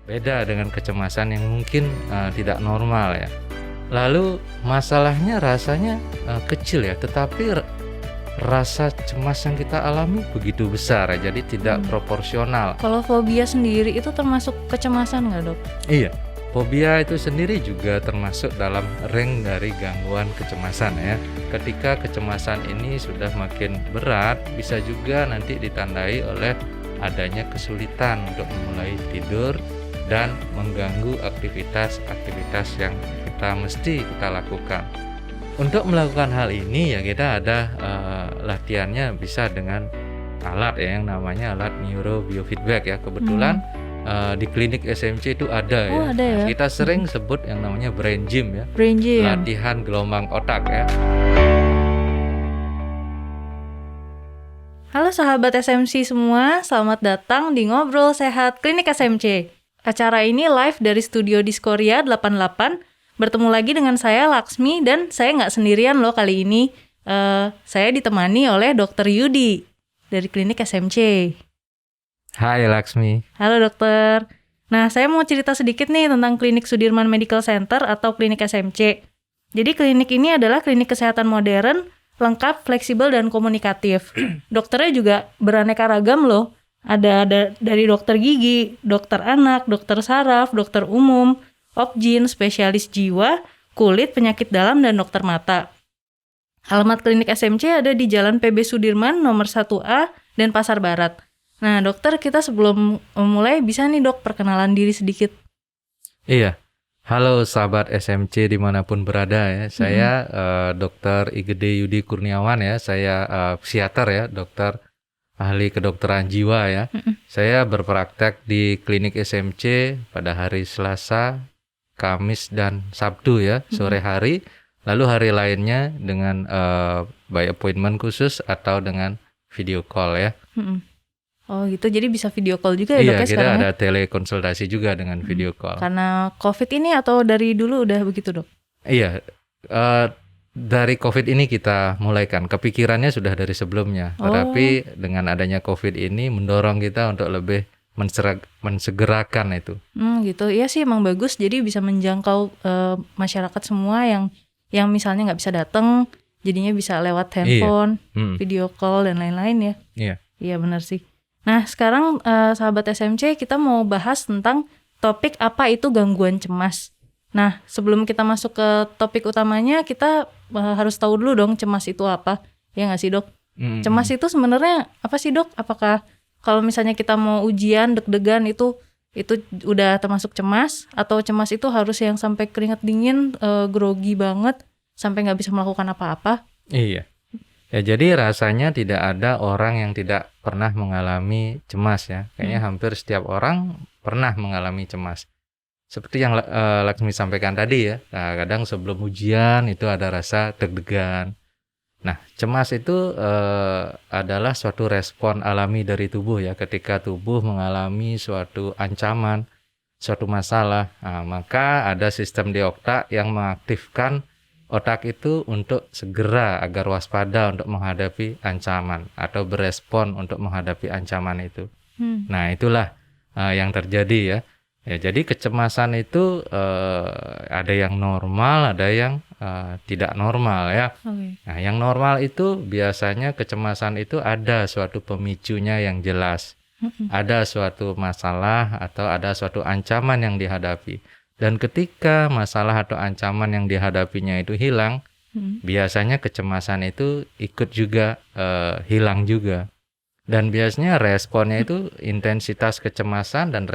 Beda dengan kecemasan yang mungkin tidak normal ya. Lalu masalahnya rasanya kecil ya, tetapi rasa cemas yang kita alami begitu besar ya, jadi tidak proporsional. Kalau fobia sendiri itu termasuk kecemasan nggak, Dok? Iya, fobia itu sendiri juga termasuk dalam rank dari gangguan kecemasan ya. Ketika kecemasan ini sudah makin berat, bisa juga nanti ditandai oleh adanya kesulitan untuk memulai tidur dan mengganggu aktivitas-aktivitas yang mesti kita lakukan. Untuk melakukan hal ini ya kita ada latihannya bisa dengan alat ya, yang namanya alat neurobiofeedback ya. Kebetulan di klinik SMC itu ada ya. Ada ya? Kita sering sebut yang namanya brain gym ya. Brain gym. Latihan gelombang otak ya. Halo sahabat SMC semua, selamat datang di Ngobrol Sehat Klinik SMC. Acara ini live dari studio Diskoria 88. Bertemu lagi dengan saya Laksmi, dan saya nggak sendirian loh kali ini. Saya ditemani oleh Dr. Yudi dari klinik SMC. Hai Laksmi. Halo dokter. Nah, saya mau cerita sedikit nih tentang klinik Sudirman Medical Center atau klinik SMC. Jadi klinik ini adalah klinik kesehatan modern, lengkap, fleksibel, dan komunikatif. Dokternya juga beraneka ragam loh. Ada dari dokter gigi, dokter anak, dokter saraf, dokter umum, Opjin, spesialis jiwa, kulit, penyakit dalam, dan dokter mata. Alamat klinik SMC ada di Jalan PB Sudirman nomor 1A dan Pasar Barat. Nah dokter, kita sebelum mulai bisa nih dok perkenalan diri sedikit. Iya, halo sahabat SMC dimanapun berada ya. Saya Dr. Igede Yudi Kurniawan ya. Saya psikiater ya, dokter ahli kedokteran jiwa ya. Saya berpraktek di klinik SMC pada hari Selasa, Kamis, dan Sabtu ya, sore hari. Lalu hari lainnya dengan by appointment khusus atau dengan video call ya. Oh gitu, jadi bisa video call juga ya dok ya kita sekarang? ada telekonsultasi juga dengan video call. Karena COVID ini atau dari dulu udah begitu dok? Iya, dari COVID ini kita mulaikan. Kepikirannya sudah dari sebelumnya, tetapi dengan adanya COVID ini mendorong kita untuk lebih mensegerakan itu. Gitu, iya sih emang bagus. Jadi bisa menjangkau masyarakat semua yang misalnya nggak bisa datang, jadinya bisa lewat handphone, video call dan lain-lain ya. Iya benar sih. Nah sekarang sahabat SMC, kita mau bahas tentang topik apa itu gangguan cemas. Nah sebelum kita masuk ke topik utamanya, kita harus tahu dulu dong cemas itu apa, ya nggak sih dok? Cemas itu sebenarnya apa sih dok? Apakah kalau misalnya kita mau ujian deg-degan itu udah termasuk cemas, atau cemas itu harus yang sampai keringat dingin, grogi banget sampai nggak bisa melakukan apa-apa? Iya. Ya jadi rasanya tidak ada orang yang tidak pernah mengalami cemas ya. Kayaknya hampir setiap orang pernah mengalami cemas. Seperti yang Laksmi sampaikan tadi ya. Nah, kadang sebelum ujian itu ada rasa deg-degan. Nah, cemas itu adalah suatu respon alami dari tubuh ya. Ketika tubuh mengalami suatu ancaman, suatu masalah, maka ada sistem di otak yang mengaktifkan otak itu untuk segera agar waspada untuk menghadapi ancaman atau berespon untuk menghadapi ancaman itu. Nah, itulah yang terjadi ya. Ya, jadi kecemasan itu ada yang normal, ada yang tidak normal ya. Nah, yang normal itu biasanya kecemasan itu ada suatu pemicunya yang jelas. Ada suatu masalah atau ada suatu ancaman yang dihadapi. Dan ketika masalah atau ancaman yang dihadapinya itu hilang, biasanya kecemasan itu ikut juga hilang juga. Dan biasanya responnya itu intensitas kecemasan dan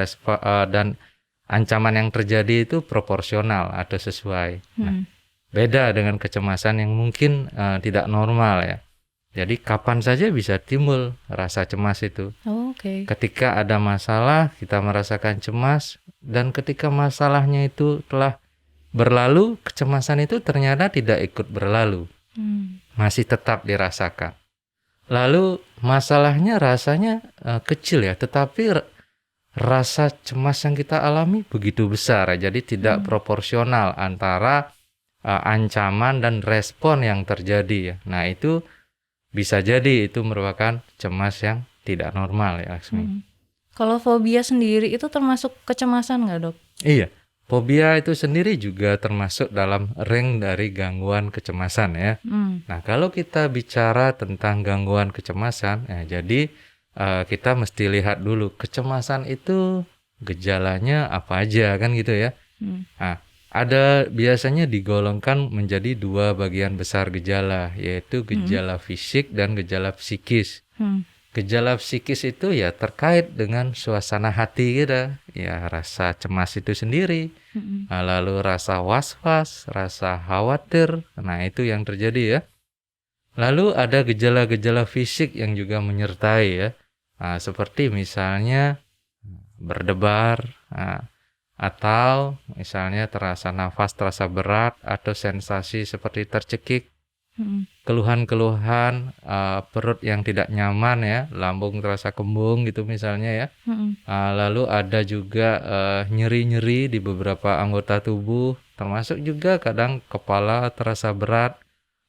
ancaman yang terjadi itu proporsional atau sesuai. Nah, beda dengan kecemasan yang mungkin tidak normal ya. Jadi kapan saja bisa timbul rasa cemas itu. Ketika ada masalah kita merasakan cemas, dan ketika masalahnya itu telah berlalu, kecemasan itu ternyata tidak ikut berlalu. Masih tetap dirasakan. Lalu masalahnya rasanya kecil ya, tetapi rasa cemas yang kita alami begitu besar ya. Jadi tidak proporsional antara ancaman dan respon yang terjadi ya. Nah itu bisa jadi itu merupakan cemas yang tidak normal ya Laksmi. Kalau fobia sendiri itu termasuk kecemasan nggak, Dok? Iya, fobia itu sendiri juga termasuk dalam ring dari gangguan kecemasan ya. Nah, kalau kita bicara tentang gangguan kecemasan, ya jadi kita mesti lihat dulu kecemasan itu gejalanya apa aja kan gitu ya. Nah, ada biasanya digolongkan menjadi 2 bagian besar gejala, yaitu gejala fisik dan gejala psikis. Gejala psikis itu ya terkait dengan suasana hati kita, ya rasa cemas itu sendiri, lalu rasa was-was, rasa khawatir, nah itu yang terjadi ya. Lalu ada gejala-gejala fisik yang juga menyertai ya, seperti misalnya berdebar, atau misalnya terasa nafas terasa berat atau sensasi seperti tercekik, keluhan-keluhan perut yang tidak nyaman ya, lambung terasa kembung gitu misalnya ya. Lalu ada juga nyeri-nyeri di beberapa anggota tubuh, termasuk juga kadang kepala terasa berat.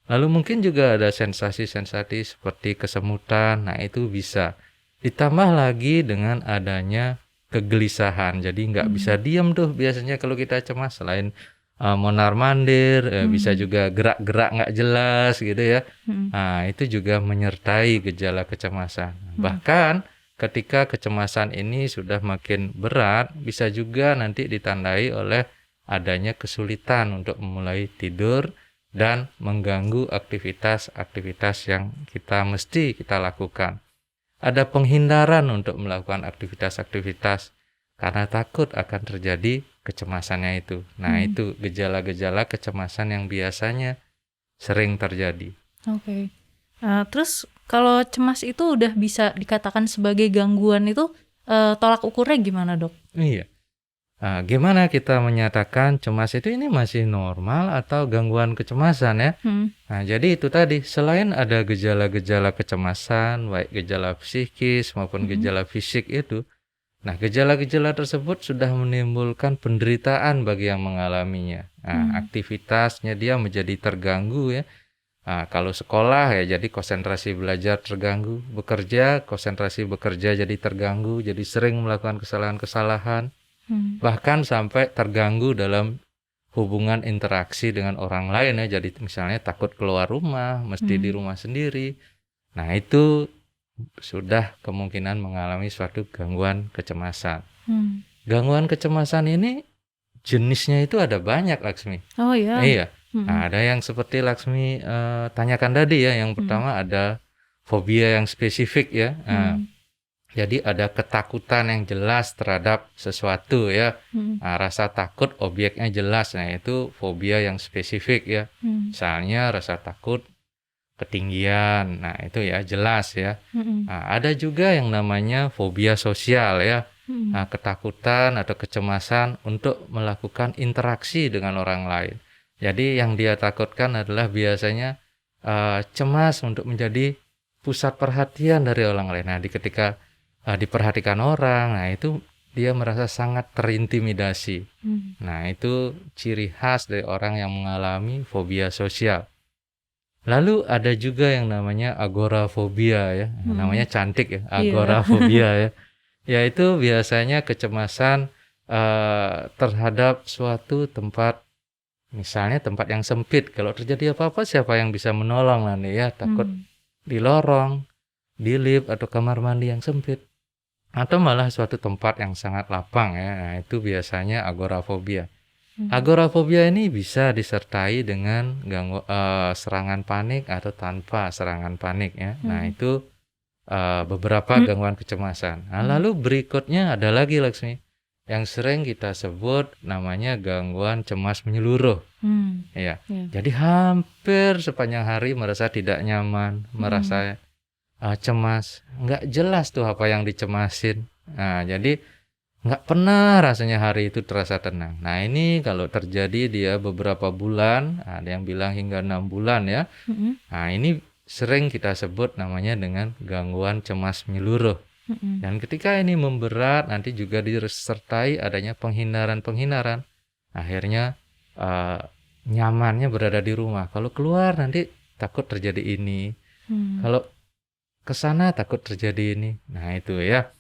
Lalu mungkin juga ada sensasi-sensasi seperti kesemutan, nah itu bisa. Ditambah lagi dengan adanya kegelisahan, jadi nggak bisa diam tuh biasanya kalau kita cemas, selain mondar-mandir, bisa juga gerak-gerak nggak jelas gitu ya. Nah, itu juga menyertai gejala kecemasan. Bahkan ketika kecemasan ini sudah makin berat, bisa juga nanti ditandai oleh adanya kesulitan untuk memulai tidur dan mengganggu aktivitas-aktivitas yang mesti kita lakukan. Ada penghindaran untuk melakukan aktivitas-aktivitas karena takut akan terjadi kecemasannya itu. Nah, itu gejala-gejala kecemasan yang biasanya sering terjadi. Oke. Terus kalau cemas itu udah bisa dikatakan sebagai gangguan itu, tolak ukurnya gimana, Dok? Iya. Gimana kita menyatakan cemas itu ini masih normal atau gangguan kecemasan ya? Nah, jadi itu tadi, selain ada gejala-gejala kecemasan, baik gejala psikis maupun gejala fisik itu, nah gejala-gejala tersebut sudah menimbulkan penderitaan bagi yang mengalaminya. Nah, aktivitasnya dia menjadi terganggu ya. Kalau sekolah ya jadi konsentrasi belajar terganggu, bekerja konsentrasi bekerja jadi terganggu, jadi sering melakukan kesalahan-kesalahan. Bahkan sampai terganggu dalam hubungan interaksi dengan orang lain ya, jadi misalnya takut keluar rumah, mesti di rumah sendiri. Nah, itu sudah kemungkinan mengalami suatu gangguan kecemasan. Gangguan kecemasan ini jenisnya itu ada banyak, Laksmi. Oh ya. Iya. Nah, ada yang seperti Laksmi tanyakan tadi ya. Yang pertama ada fobia yang spesifik ya. Jadi ada ketakutan yang jelas terhadap sesuatu ya. Rasa takut objeknya jelas. Nah, itu fobia yang spesifik ya. Misalnya rasa takut ketinggian. Nah, itu ya jelas ya. Ada juga yang namanya fobia sosial ya. Ketakutan atau kecemasan untuk melakukan interaksi dengan orang lain. Jadi yang dia takutkan adalah biasanya cemas untuk menjadi pusat perhatian dari orang lain. Nah, ketika diperhatikan orang, nah itu dia merasa sangat terintimidasi. Nah, itu ciri khas dari orang yang mengalami fobia sosial. Lalu ada juga yang namanya agorafobia ya, namanya cantik ya, agorafobia ya. Yaitu biasanya kecemasan terhadap suatu tempat, misalnya tempat yang sempit. Kalau terjadi apa-apa siapa yang bisa menolong lah nih ya, takut di lorong, di lift atau kamar mandi yang sempit. Atau malah suatu tempat yang sangat lapang ya. Nah, itu biasanya agorafobia. Agorafobia ini bisa disertai dengan serangan panik atau tanpa serangan panik ya. Nah, itu beberapa gangguan kecemasan. Nah, lalu berikutnya ada lagi, Laksmi, yang sering kita sebut namanya gangguan cemas menyeluruh. Ya. Jadi hampir sepanjang hari merasa tidak nyaman, merasa cemas, nggak jelas tuh apa yang dicemasin. Nah, jadi nggak pernah rasanya hari itu terasa tenang. Nah, ini kalau terjadi dia beberapa bulan, ada yang bilang hingga 6 bulan ya. Nah, ini sering kita sebut namanya dengan gangguan cemas menyeluruh. Dan ketika ini memberat, nanti juga disertai adanya penghindaran-penghindaran. Akhirnya nyamannya berada di rumah. Kalau keluar nanti takut terjadi ini. Kalau ke sana takut terjadi ini. Nah, itu ya.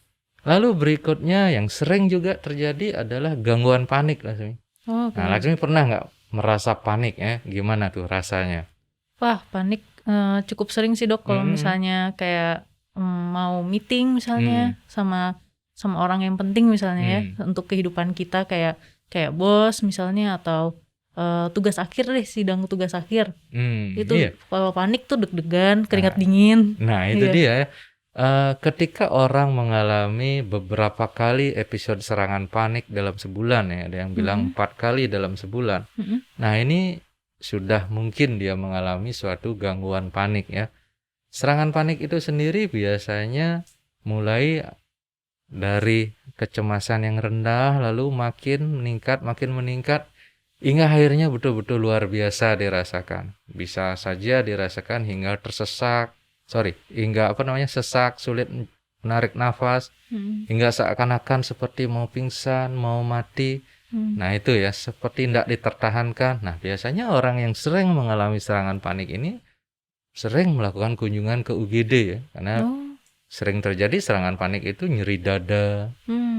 Lalu berikutnya yang sering juga terjadi adalah gangguan panik, Laksmi. Nah, Laksmi pernah nggak merasa panik ya? Gimana tuh rasanya? Wah, panik cukup sering sih dok. Kalau misalnya kayak mau meeting misalnya sama orang yang penting misalnya ya untuk kehidupan kita, kayak bos misalnya, atau tugas akhir deh, sidang tugas akhir. Itu kalau panik tuh deg-degan, keringat dingin. Nah itu dia ya. Ketika orang mengalami beberapa kali episode serangan panik dalam sebulan ya, ada yang bilang 4 kali dalam sebulan. Nah ini sudah mungkin dia mengalami suatu gangguan panik ya. Serangan panik itu sendiri biasanya mulai dari kecemasan yang rendah, lalu makin meningkat, hingga akhirnya betul-betul luar biasa dirasakan. Bisa saja dirasakan hingga sesak, sulit menarik nafas, hingga seakan-akan seperti mau pingsan, mau mati. Nah itu ya, seperti tidak ditertahankan. Nah biasanya orang yang sering mengalami serangan panik ini sering melakukan kunjungan ke UGD ya, karena sering terjadi serangan panik itu nyeri dada,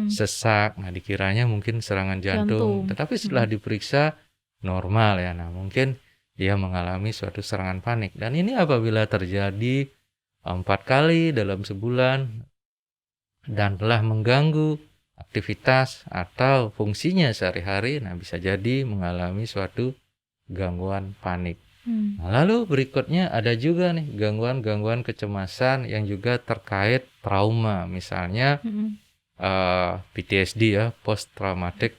sesak. Nah dikiranya mungkin serangan jantung. Tetapi setelah diperiksa normal ya. Nah mungkin dia mengalami suatu serangan panik. Dan ini apabila terjadi 4 kali dalam sebulan dan telah mengganggu aktivitas atau fungsinya sehari-hari, nah bisa jadi mengalami suatu gangguan panik. Nah, lalu berikutnya ada juga nih gangguan kecemasan yang juga terkait trauma, misalnya PTSD ya, post traumatic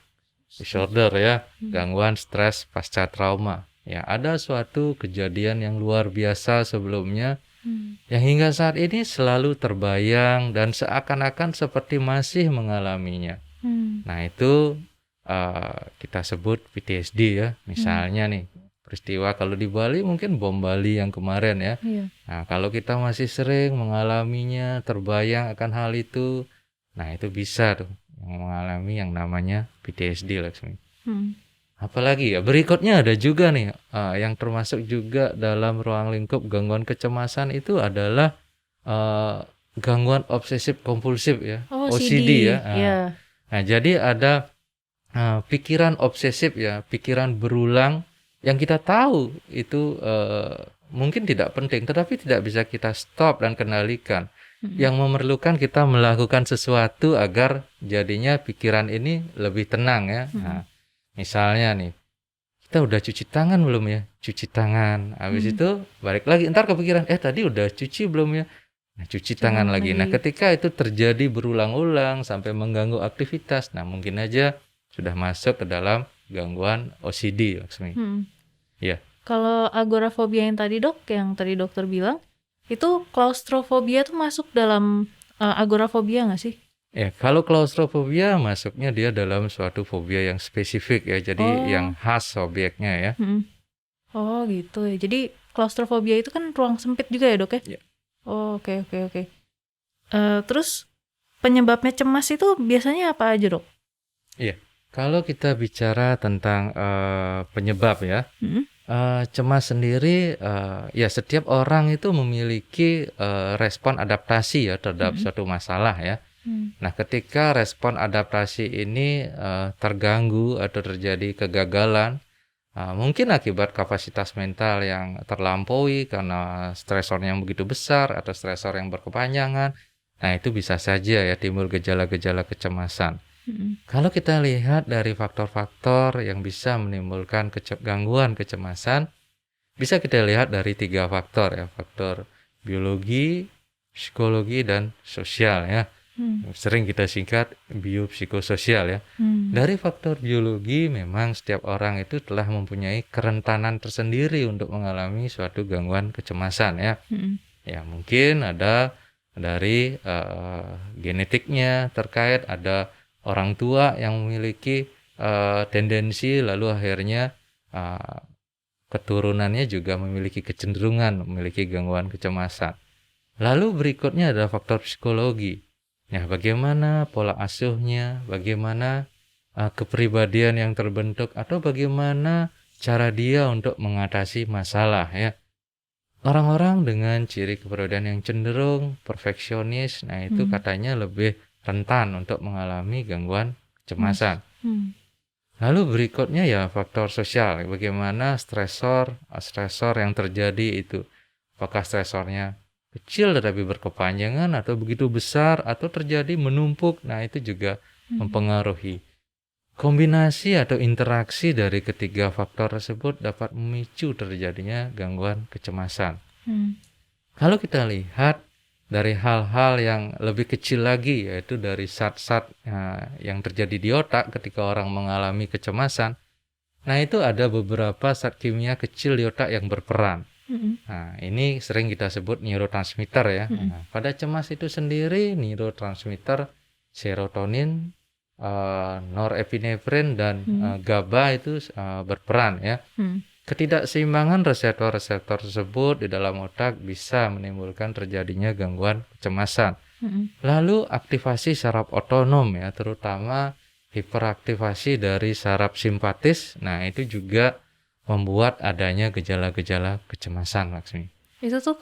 disorder ya, gangguan stres pasca trauma. Ya, ada suatu kejadian yang luar biasa sebelumnya yang hingga saat ini selalu terbayang dan seakan-akan seperti masih mengalaminya. Nah itu kita sebut PTSD ya. Misalnya nih peristiwa kalau di Bali mungkin bom Bali yang kemarin ya. Nah kalau kita masih sering mengalaminya, terbayang akan hal itu, nah itu bisa tuh mengalami yang namanya PTSD, Laksmi. Apalagi ya berikutnya ada juga nih yang termasuk juga dalam ruang lingkup gangguan kecemasan itu adalah gangguan obsesif kompulsif ya, OCD ya. Nah jadi ada pikiran obsesif ya, pikiran berulang yang kita tahu itu mungkin tidak penting, tetapi tidak bisa kita stop dan kendalikan. Yang memerlukan kita melakukan sesuatu agar jadinya pikiran ini lebih tenang ya. Nah, misalnya nih, kita udah cuci tangan belum ya? Cuci tangan. Habis itu balik lagi, ntar kepikiran, tadi udah cuci belum ya? Nah, cuci tangan lagi. Nah, ketika itu terjadi berulang-ulang sampai mengganggu aktivitas, nah mungkin aja sudah masuk ke dalam gangguan OCD, Laksmi. Ya. Kalau agorafobia yang tadi dokter bilang, itu klaustrofobia tuh masuk dalam agorafobia nggak sih? Ya, kalau klaustrofobia masuknya dia dalam suatu fobia yang spesifik ya, jadi yang khas objeknya ya. Oh gitu ya, jadi klaustrofobia itu kan ruang sempit juga ya dok ya? Oh oke. Terus penyebabnya cemas itu biasanya apa aja dok? Iya, kalau kita bicara tentang penyebab ya, cemas sendiri ya setiap orang itu memiliki respon adaptasi ya terhadap suatu masalah ya. Nah ketika respon adaptasi ini terganggu atau terjadi kegagalan, mungkin akibat kapasitas mental yang terlampaui karena stresor yang begitu besar atau stresor yang berkepanjangan, nah itu bisa saja ya timbul gejala-gejala kecemasan. Kalau kita lihat dari faktor-faktor yang bisa menimbulkan gangguan kecemasan, bisa kita lihat dari 3 faktor ya, faktor biologi, psikologi, dan sosial ya. Sering kita singkat biopsikososial ya. Dari faktor biologi memang setiap orang itu telah mempunyai kerentanan tersendiri untuk mengalami suatu gangguan kecemasan ya. Ya mungkin ada dari genetiknya terkait, ada orang tua yang memiliki tendensi, lalu akhirnya keturunannya juga memiliki kecenderungan memiliki gangguan kecemasan. Lalu berikutnya adalah faktor psikologi. Nah, bagaimana pola asuhnya, bagaimana kepribadian yang terbentuk, atau bagaimana cara dia untuk mengatasi masalah ya. Orang-orang dengan ciri kepribadian yang cenderung perfeksionis, nah itu katanya lebih rentan untuk mengalami gangguan kecemasan. Lalu berikutnya ya faktor sosial. Bagaimana stresor yang terjadi itu. Apakah stresornya kecil tetapi berkepanjangan atau begitu besar atau terjadi menumpuk. Nah, itu juga mempengaruhi. Kombinasi atau interaksi dari ketiga faktor tersebut dapat memicu terjadinya gangguan kecemasan. Kalau kita lihat dari hal-hal yang lebih kecil lagi, yaitu dari zat-zat yang terjadi di otak ketika orang mengalami kecemasan, nah itu ada beberapa zat kimia kecil di otak yang berperan. Nah, ini sering kita sebut neurotransmitter ya. Nah, pada cemas itu sendiri neurotransmitter serotonin, norepinefrin dan GABA itu berperan ya. Ketidakseimbangan reseptor-reseptor tersebut di dalam otak bisa menimbulkan terjadinya gangguan kecemasan. Lalu aktivasi saraf otonom ya, terutama hiperaktivasi dari saraf simpatis. Nah, itu juga membuat adanya gejala-gejala kecemasan, Laksmi. Itu tuh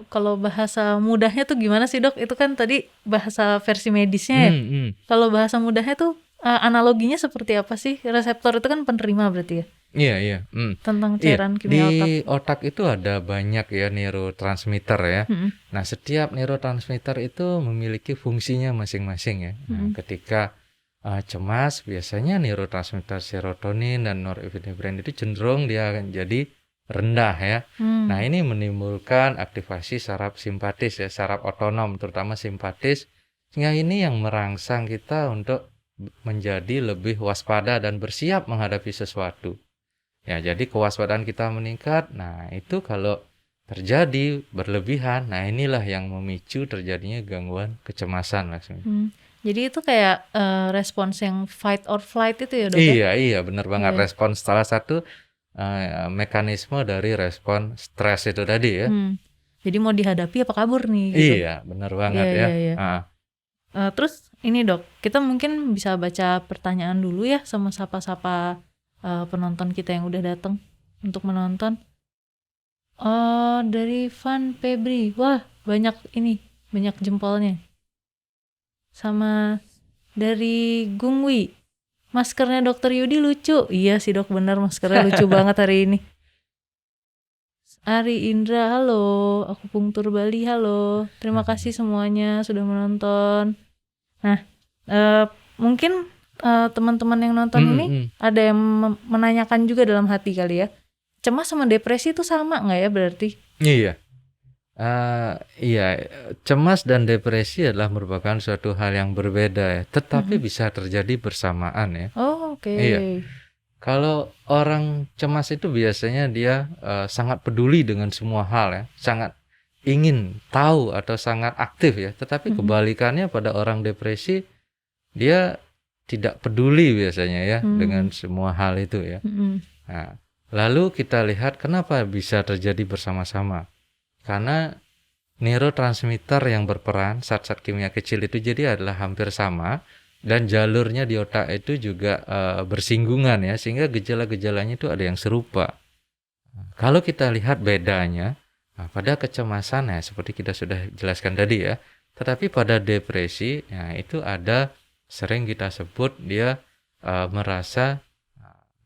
kalau bahasa mudahnya tuh gimana sih, Dok? Itu kan tadi bahasa versi medisnya ya. Kalau bahasa mudahnya tuh analoginya seperti apa sih? Reseptor itu kan penerima berarti ya? Iya. Tentang cairan kimia otak. Di otak itu ada banyak ya neurotransmitter ya. Nah, setiap neurotransmitter itu memiliki fungsinya masing-masing ya. Nah, ketika cemas, biasanya neurotransmitter serotonin dan norepinefrin itu cenderung dia akan jadi rendah ya. Nah, ini menimbulkan aktivasi saraf simpatis ya, saraf otonom terutama simpatis, sehingga ini yang merangsang kita untuk menjadi lebih waspada dan bersiap menghadapi sesuatu. Ya, jadi kewaspadaan kita meningkat. Nah, itu kalau terjadi berlebihan, nah inilah yang memicu terjadinya gangguan kecemasan, Laksmi. Jadi itu kayak respons yang fight or flight itu ya, Dok? Iya, benar banget. Respons salah satu mekanisme dari respon stres itu tadi ya. Jadi mau dihadapi apa kabur nih gitu. Iya, benar banget ya. Terus ini, Dok, kita mungkin bisa baca pertanyaan dulu ya sama sapa-sapa penonton kita yang udah datang untuk menonton. Dari Van Febri, wah banyak jempolnya. Sama dari Gungwi, maskernya Dokter Yudi lucu. Iya sih, Dok, bener maskernya lucu banget hari ini. Ari Indra, halo. Akupunktur Bali, halo. Terima kasih semuanya sudah menonton. Nah, mungkin teman-teman yang nonton ini ada yang menanyakan juga dalam hati kali ya. Cemas sama depresi itu sama nggak ya berarti? Iya, cemas dan depresi adalah merupakan suatu hal yang berbeda ya, tetapi bisa terjadi bersamaan ya. Oh, oke. Iya. Kalau orang cemas itu biasanya dia sangat peduli dengan semua hal ya, sangat ingin tahu atau sangat aktif ya. Tetapi kebalikannya pada orang depresi, dia tidak peduli biasanya ya dengan semua hal itu ya. Nah, lalu kita lihat kenapa bisa terjadi bersama-sama. Karena neurotransmitter yang berperan, zat-zat kimia kecil itu jadi adalah hampir sama, dan jalurnya di otak itu juga bersinggungan ya, sehingga gejala-gejalanya itu ada yang serupa. Kalau kita lihat bedanya, pada kecemasan ya seperti kita sudah jelaskan tadi ya, tetapi pada depresi ya itu ada sering kita sebut dia merasa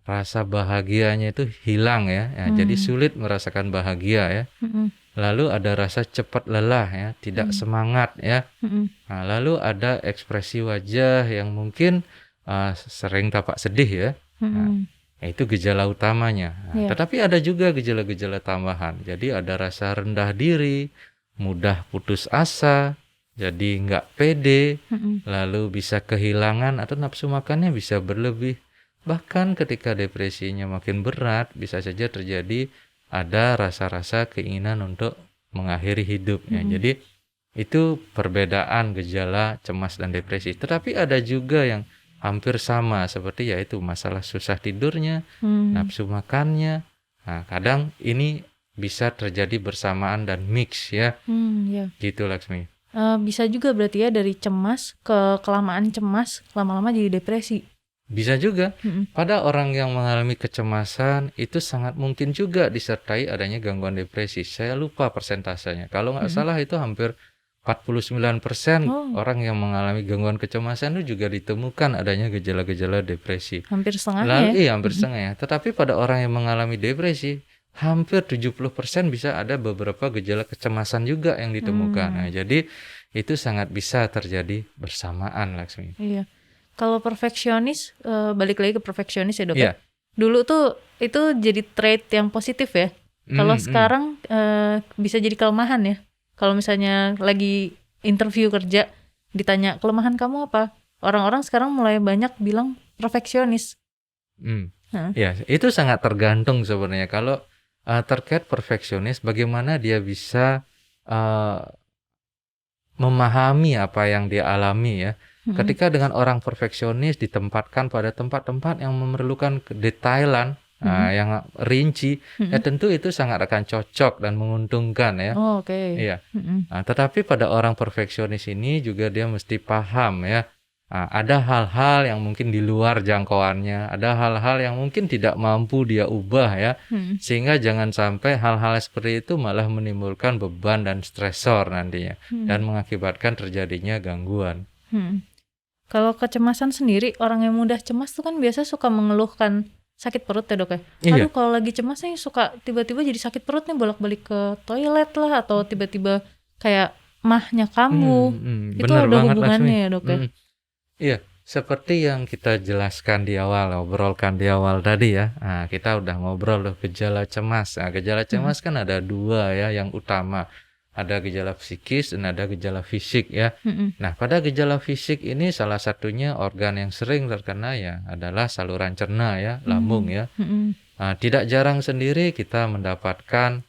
rasa bahagianya itu hilang ya, jadi sulit merasakan bahagia ya. Lalu ada rasa cepat lelah ya, tidak semangat ya. Nah, lalu ada ekspresi wajah yang mungkin sering tampak sedih ya. Nah, itu gejala utamanya. Nah, tetapi ada juga gejala-gejala tambahan. Jadi ada rasa rendah diri, mudah putus asa, jadi nggak pede, lalu bisa kehilangan atau nafsu makannya bisa berlebih. Bahkan ketika depresinya makin berat, bisa saja terjadi ada rasa-rasa keinginan untuk mengakhiri hidup ya. Jadi itu perbedaan gejala cemas dan depresi. Tetapi ada juga yang hampir sama seperti yaitu masalah susah tidurnya, nafsu makannya. Nah, kadang ini bisa terjadi bersamaan dan mix ya. Gitu, Laksmi. Bisa juga berarti ya dari cemas ke kelamaan cemas lama-lama jadi depresi. Bisa juga. Pada orang yang mengalami kecemasan itu sangat mungkin juga disertai adanya gangguan depresi. Saya lupa persentasenya. Kalau nggak salah itu hampir 49% orang yang mengalami gangguan kecemasan itu juga ditemukan adanya gejala-gejala depresi. Hampir setengah Lalu, ya? Iya, hampir setengah ya. Tetapi pada orang yang mengalami depresi, hampir 70% bisa ada beberapa gejala kecemasan juga yang ditemukan. Nah, jadi itu sangat bisa terjadi bersamaan, Laksmi. Iya. Kalau perfeksionis, balik lagi ke perfeksionis ya, Dok. Iya. Dulu tuh itu jadi trait yang positif ya. Kalau sekarang bisa jadi kelemahan ya. Kalau misalnya lagi interview kerja ditanya kelemahan kamu apa, orang-orang sekarang mulai banyak bilang perfeksionis. Ya, itu sangat tergantung sebenarnya. Kalau terkait perfeksionis, bagaimana dia bisa memahami apa yang dia alami ya. Ketika dengan orang perfeksionis ditempatkan pada tempat-tempat yang memerlukan kedetailan, yang rinci, ya tentu itu sangat akan cocok dan menguntungkan ya. Oke. Iya. Nah, tetapi pada orang perfeksionis ini juga dia mesti paham ya. Ada hal-hal yang mungkin di luar jangkauannya, ada hal-hal yang mungkin tidak mampu dia ubah ya, sehingga jangan sampai hal-hal seperti itu malah menimbulkan beban dan stresor nantinya, dan mengakibatkan terjadinya gangguan. Kalau kecemasan sendiri, orang yang mudah cemas tuh kan biasa suka mengeluhkan sakit perut ya, Dok ya. Iya. Aduh, kalau lagi cemas nih suka tiba-tiba jadi sakit perut nih, bolak-balik ke toilet lah, atau tiba-tiba kayak mahnya kambuh. Itu Bener ada banget, hubungannya Laksmi. ya, Dok ya. Iya, seperti yang kita jelaskan di awal, obrolkan di awal tadi ya. Nah, kita udah ngobrol loh gejala cemas. Nah, gejala cemas kan ada dua ya yang utama. Ada gejala psikis dan ada gejala fisik ya. Nah, pada gejala fisik ini salah satunya organ yang sering terkena ya adalah saluran cerna ya, lambung ya. Nah, tidak jarang sendiri kita mendapatkan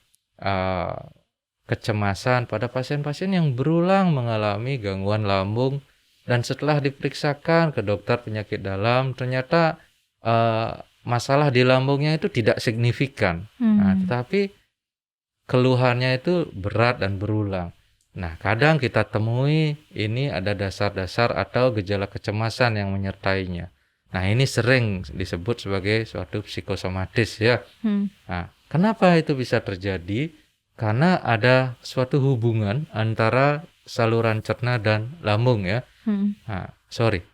kecemasan pada pasien-pasien yang berulang mengalami gangguan lambung. Dan setelah diperiksakan ke dokter penyakit dalam, ternyata masalah di lambungnya itu tidak signifikan. Nah, tetapi keluhannya itu berat dan berulang. Nah, kadang kita temui ini ada dasar-dasar atau gejala kecemasan yang menyertainya. Nah, ini sering disebut sebagai suatu psikosomatis ya. Nah, kenapa itu bisa terjadi? Karena ada suatu hubungan antara saluran cerna dan lambung ya.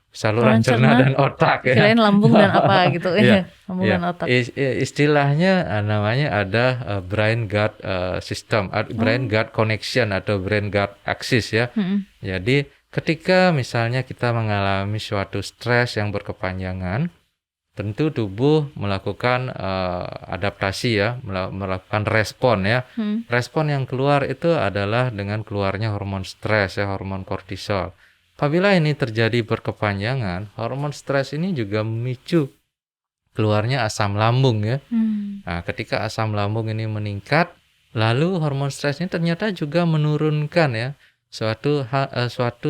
Saluran cerna dan otak ya. Kirain lambung dan apa gitu ya. Lambung dan otak. Istilahnya namanya ada brain gut system, brain gut connection atau brain gut axis ya. Jadi ketika misalnya kita mengalami suatu stres yang berkepanjangan, tentu tubuh melakukan adaptasi ya, melakukan respon ya. Respon yang keluar itu adalah dengan keluarnya hormon stres ya, hormon kortisol. Apabila ini terjadi berkepanjangan, hormon stres ini juga memicu keluarnya asam lambung ya. Nah, ketika asam lambung ini meningkat, lalu hormon stres ini ternyata juga menurunkan ya suatu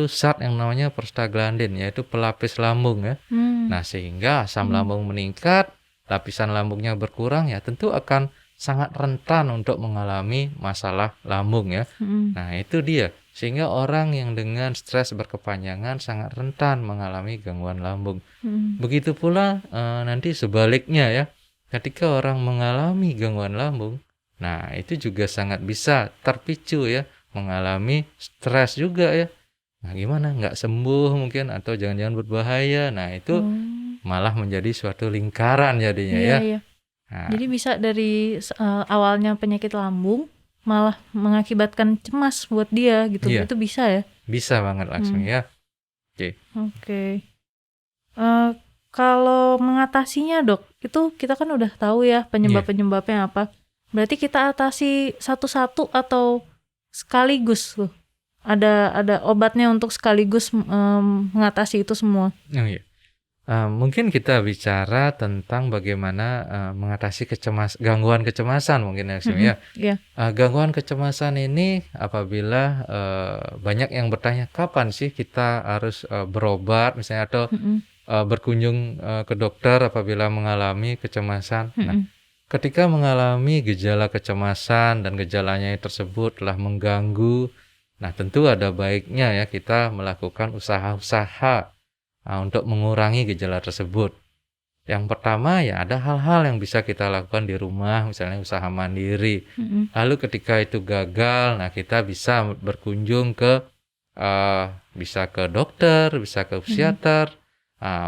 zat yang namanya prostaglandin, yaitu pelapis lambung ya. Nah, sehingga asam lambung meningkat, lapisan lambungnya berkurang ya, tentu akan sangat rentan untuk mengalami masalah lambung ya. Nah, itu dia. Sehingga orang yang dengan stres berkepanjangan sangat rentan mengalami gangguan lambung. Begitu pula nanti sebaliknya ya. Ketika orang mengalami gangguan lambung, nah itu juga sangat bisa terpicu ya, mengalami stres juga ya. Nah, gimana? Nggak sembuh mungkin, atau jangan-jangan berbahaya. Nah, itu malah menjadi suatu lingkaran jadinya ya. Iya. Nah, jadi bisa dari awalnya penyakit lambung malah mengakibatkan cemas buat dia gitu. Itu bisa ya? Bisa banget Laksmi ya. Oke. Kalau mengatasinya, Dok, itu kita kan udah tahu ya penyebab-penyebabnya apa. Berarti kita atasi satu-satu atau sekaligus tuh? Ada obatnya untuk sekaligus mengatasi itu semua? Mungkin kita bicara tentang bagaimana mengatasi gangguan kecemasan mungkin ya. Gangguan kecemasan ini apabila banyak yang bertanya kapan sih kita harus berobat misalnya, atau berkunjung ke dokter apabila mengalami kecemasan. Nah, ketika mengalami gejala kecemasan dan gejalanya tersebut telah mengganggu, nah tentu ada baiknya ya kita melakukan usaha-usaha untuk mengurangi gejala tersebut. Yang pertama ya ada hal-hal yang bisa kita lakukan di rumah, misalnya usaha mandiri. Lalu ketika itu gagal, nah kita bisa berkunjung ke bisa ke dokter, bisa ke psikiater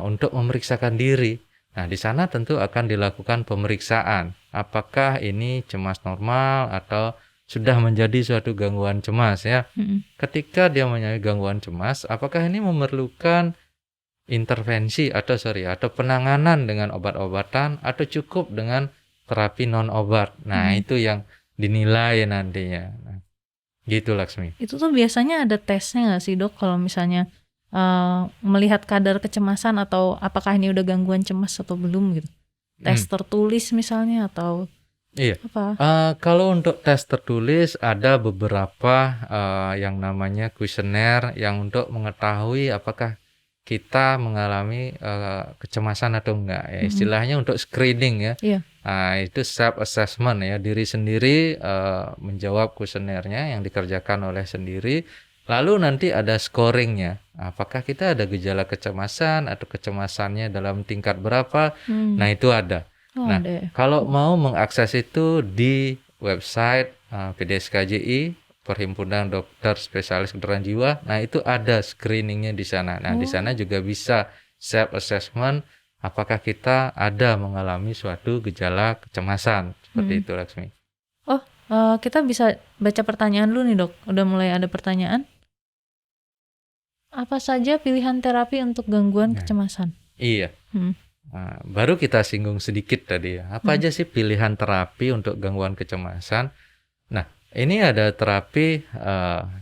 untuk memeriksakan diri. Nah, di sana tentu akan dilakukan pemeriksaan. Apakah ini cemas normal atau sudah menjadi suatu gangguan cemas ya. Ketika dia mempunyai gangguan cemas, apakah ini memerlukan intervensi atau penanganan dengan obat-obatan atau cukup dengan terapi non obat. Nah, itu yang dinilai nantinya. Nah, gitu Laksmi. Itu tuh biasanya ada tesnya nggak sih dok kalau misalnya melihat kadar kecemasan atau apakah ini udah gangguan cemas atau belum gitu? Tes tertulis misalnya atau apa? Kalau untuk tes tertulis ada beberapa yang namanya kuesioner yang untuk mengetahui apakah kita mengalami kecemasan atau enggak ya, istilahnya untuk screening ya. Nah, itu self assessment ya, diri sendiri menjawab kuesionernya yang dikerjakan oleh sendiri. Lalu nanti ada scoringnya, apakah kita ada gejala kecemasan atau kecemasannya dalam tingkat berapa. Nah, itu ada. Nah, kalau mau mengakses itu di website PDSKJI, Perhimpunan Dokter Spesialis Kedokteran Jiwa. Nah, itu ada screeningnya di sana. Nah, di sana juga bisa self assessment apakah kita ada mengalami suatu gejala kecemasan seperti itu, Laksmi. Kita bisa baca pertanyaan dulu nih dok. Udah mulai ada pertanyaan. Apa saja pilihan terapi untuk gangguan kecemasan? Iya. Baru kita singgung sedikit tadi ya. Apa aja sih pilihan terapi untuk gangguan kecemasan? Nah, ini ada terapi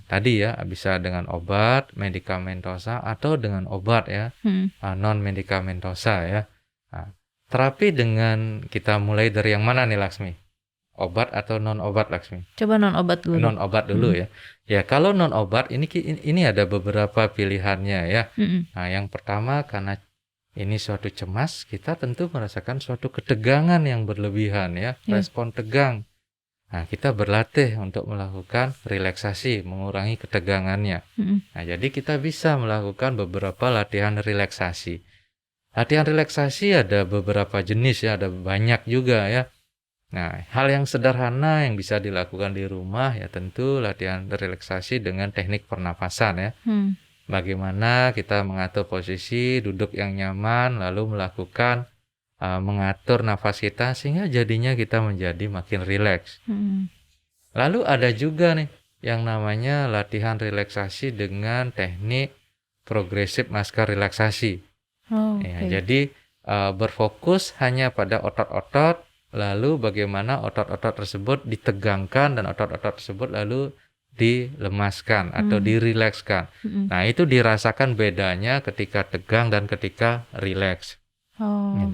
tadi ya, bisa dengan obat medikamentosa atau dengan obat ya, non medikamentosa ya. Nah, terapi dengan kita mulai dari yang mana nih Laksmi? Obat atau non obat Laksmi? Coba non obat dulu. Non obat dulu ya. Ya, kalau non obat ini ada beberapa pilihannya ya. Nah, yang pertama karena ini suatu cemas, kita tentu merasakan suatu ketegangan yang berlebihan ya, respon tegang. Nah, kita berlatih untuk melakukan relaksasi, mengurangi ketegangannya. Nah, jadi kita bisa melakukan beberapa latihan relaksasi. Latihan relaksasi ada beberapa jenis ya, ada banyak juga ya. Nah, hal yang sederhana yang bisa dilakukan di rumah ya tentu latihan relaksasi dengan teknik pernapasan ya. Bagaimana kita mengatur posisi duduk yang nyaman, lalu melakukan mengatur nafas kita sehingga jadinya kita menjadi makin rileks. Lalu ada juga nih yang namanya latihan relaksasi dengan teknik progresif masker relaksasi. Jadi berfokus hanya pada otot-otot, lalu bagaimana otot-otot tersebut ditegangkan dan otot-otot tersebut lalu dilemaskan atau dirilekskan. Nah, itu dirasakan bedanya ketika tegang dan ketika rileks.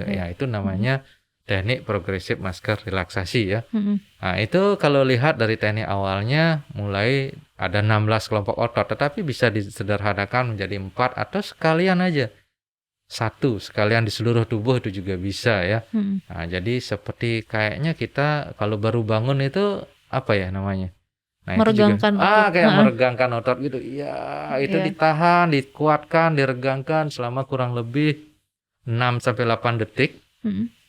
Ya, itu namanya teknik progresif masker relaksasi ya. Nah, itu kalau lihat dari teknik awalnya mulai ada 16 kelompok otot, tetapi bisa disederhanakan menjadi 4 atau sekalian aja. 1 sekalian di seluruh tubuh itu juga bisa ya. Nah, jadi seperti kayaknya kita kalau baru bangun itu apa ya namanya? Nah, meregangkan itu juga, kayak meregangkan otot gitu. Iya, itu ditahan, dikuatkan, diregangkan selama kurang lebih 6-8 detik.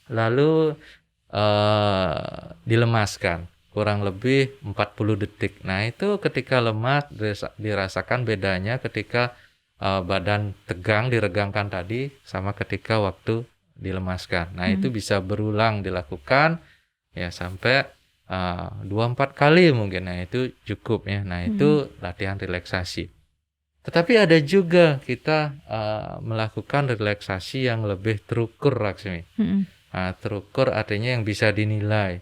Lalu dilemaskan kurang lebih 40 detik. Nah, itu ketika lemas dirasakan bedanya ketika badan tegang diregangkan tadi sama ketika waktu dilemaskan. Nah, itu bisa berulang dilakukan ya sampai 2-4 kali mungkin. Nah, itu cukup ya. Nah, itu latihan relaksasi. Tetapi ada juga kita melakukan relaksasi yang lebih terukur, Laksmi. Terukur artinya yang bisa dinilai.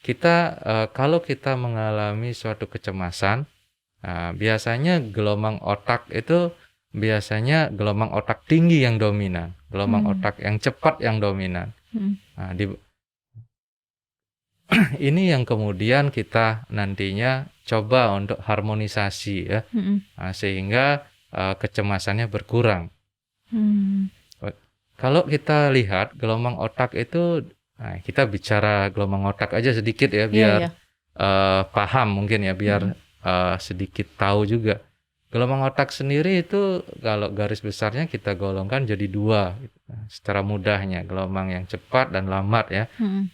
Kita kalau kita mengalami suatu kecemasan, biasanya gelombang otak itu biasanya gelombang otak tinggi yang dominan, gelombang otak yang cepat yang dominan. Ini yang kemudian kita nantinya coba untuk harmonisasi ya, sehingga kecemasannya berkurang. Kalau kita lihat gelombang otak itu, kita bicara gelombang otak aja sedikit ya, biar paham mungkin ya, biar sedikit tahu juga. Gelombang otak sendiri itu kalau garis besarnya kita golongkan jadi 2 secara mudahnya, gelombang yang cepat dan lambat ya.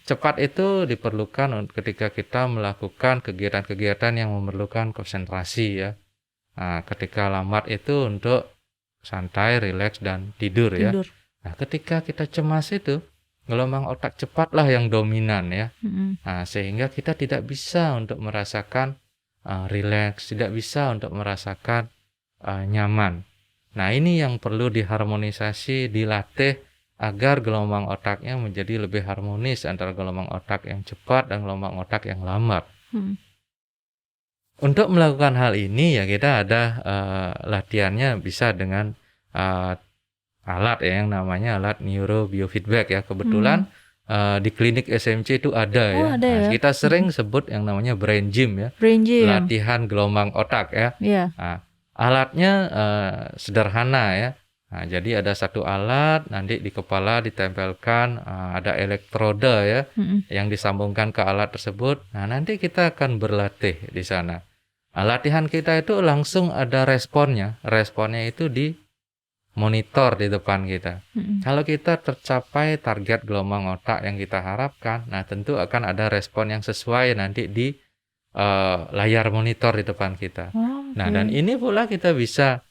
Cepat itu diperlukan ketika kita melakukan kegiatan-kegiatan yang memerlukan konsentrasi ya. Nah, ketika lambat itu untuk santai, rileks, dan tidur ya. Nah, ketika kita cemas itu, gelombang otak cepatlah yang dominan ya. Nah, sehingga kita tidak bisa untuk merasakan rileks, tidak bisa untuk merasakan nyaman. Nah, ini yang perlu diharmonisasi, dilatih agar gelombang otaknya menjadi lebih harmonis antara gelombang otak yang cepat dan gelombang otak yang lambat. Untuk melakukan hal ini ya kita ada latihannya bisa dengan alat ya, yang namanya alat neurobiofeedback ya. Kebetulan di klinik SMC itu ada ya. Ada ya. Kita sering sebut yang namanya brain gym ya. Latihan gelombang otak ya. Nah, alatnya sederhana ya. Nah, jadi ada satu alat, nanti di kepala ditempelkan ada elektroda ya, yang disambungkan ke alat tersebut. Nah, nanti kita akan berlatih di sana. Nah, latihan kita itu langsung ada responnya. Responnya itu di monitor di depan kita. Kalau kita tercapai target gelombang otak yang kita harapkan, nah tentu akan ada respon yang sesuai nanti di layar monitor di depan kita. Nah, dan ini pula kita bisa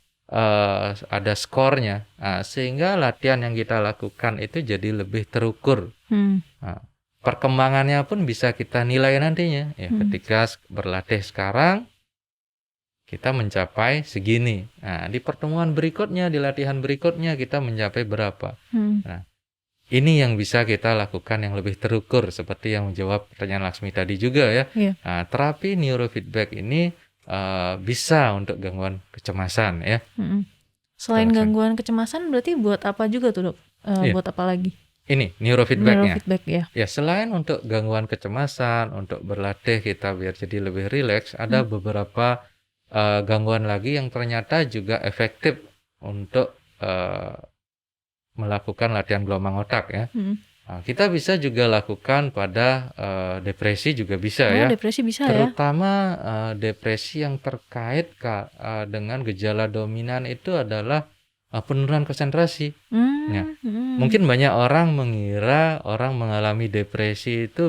ada skornya, sehingga latihan yang kita lakukan itu jadi lebih terukur. Nah, perkembangannya pun bisa kita nilai nantinya ya. Ketika berlatih sekarang kita mencapai segini. Nah, di pertemuan berikutnya, di latihan berikutnya kita mencapai berapa. Nah, ini yang bisa kita lakukan yang lebih terukur, seperti yang menjawab pertanyaan Laksmi tadi juga ya. Nah, terapi neurofeedback ini bisa untuk gangguan kecemasan ya. Selain gangguan kecemasan berarti buat apa juga tuh, Dok? Buat apa lagi? Ini neurofeedbacknya. Ya. Ya, selain untuk gangguan kecemasan, untuk berlatih kita biar jadi lebih rileks, ada beberapa gangguan lagi yang ternyata juga efektif untuk melakukan latihan gelombang otak ya. Nah, kita bisa juga lakukan pada depresi juga bisa ya. Depresi bisa terutama depresi yang terkait dengan gejala dominan itu adalah penurunan konsentrasi. Ya. Mungkin banyak orang mengira orang mengalami depresi itu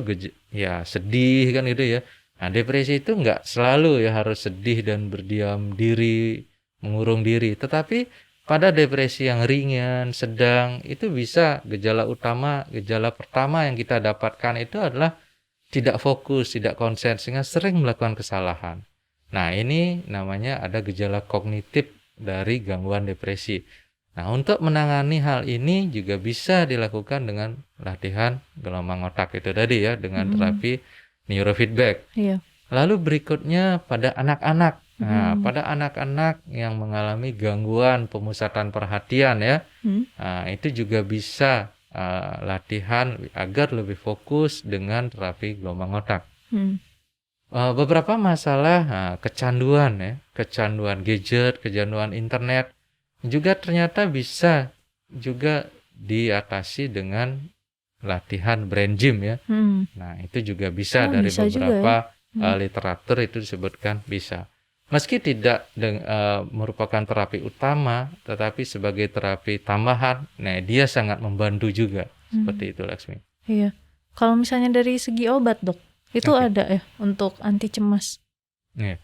ya sedih kan gitu ya. Nah, depresi itu nggak selalu ya harus sedih dan berdiam diri, mengurung diri. Tetapi pada depresi yang ringan, sedang, itu bisa gejala pertama yang kita dapatkan itu adalah tidak fokus, tidak konsen, sehingga sering melakukan kesalahan. Nah, ini namanya ada gejala kognitif dari gangguan depresi. Nah, untuk menangani hal ini juga bisa dilakukan dengan latihan gelombang otak itu tadi ya, dengan terapi neurofeedback. Lalu berikutnya pada anak-anak. Nah, pada anak-anak yang mengalami gangguan pemusatan perhatian ya, nah, itu juga bisa latihan agar lebih fokus dengan terapi gelombang otak. Beberapa masalah kecanduan ya, kecanduan gadget, kecanduan internet juga ternyata bisa juga diatasi dengan latihan brain gym ya. Nah, itu juga bisa dari beberapa literatur itu disebutkan bisa. Meski tidak merupakan terapi utama, tetapi sebagai terapi tambahan, nah dia sangat membantu juga. Seperti itu, Laksmi. Iya. Kalau misalnya dari segi obat, Dok, itu ada ya untuk anti cemas? Iya.